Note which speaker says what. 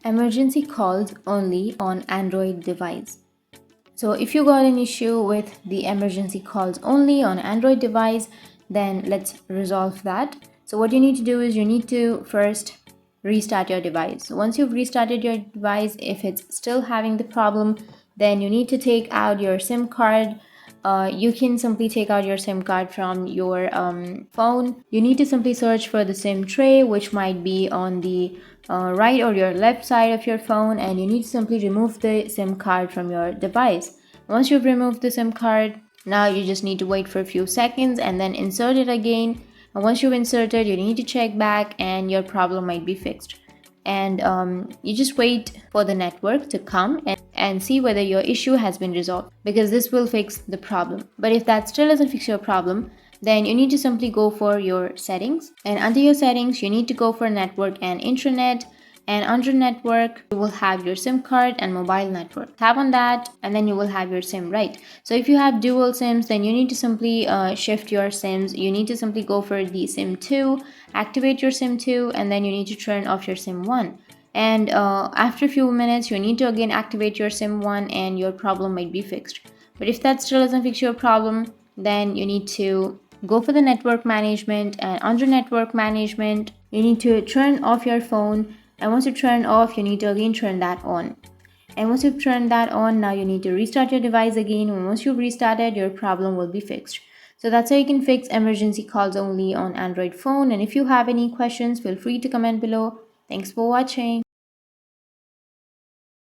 Speaker 1: emergency calls only on Android device. So if you got an issue with the emergency calls only on Android device, then let's resolve that. So what you need to do is you need to first restart your device. So once you've restarted your device, if it's still having the problem, then you need to take out your SIM card. You can simply take out your SIM card from your phone. You need to simply search for the SIM tray, which might be on the right or your left side of your phone, and you need to simply remove the SIM card from your device. Once you've removed the SIM card, now you just need to wait for a few seconds and then insert it again. And once you've inserted, you need to check back and your problem might be fixed. And you just wait for the network to come and see whether your issue has been resolved, because this will fix the problem. But if that still doesn't fix your problem, then you need to simply go for your settings, and under your settings you need to go for network and intranet, and under network you will have your SIM card and mobile network. Tap on that and then you will have your SIM, right? So if you have dual SIMs, then you need to simply shift your SIMs. You need to simply go for the SIM 2, activate your SIM 2, and then you need to turn off your SIM 1. And after a few minutes you need to again activate your SIM 1 and your problem might be fixed. But if that still doesn't fix your problem, then you need to go for the network management, and under network management you need to turn off your phone, and once you turn off you need to again turn that on. And once you've turned that on, now you need to restart your device again, and once you've restarted, your problem will be fixed. So that's how you can fix emergency calls only on Android phone. And if you have any questions, feel free to comment below. Thanks for watching.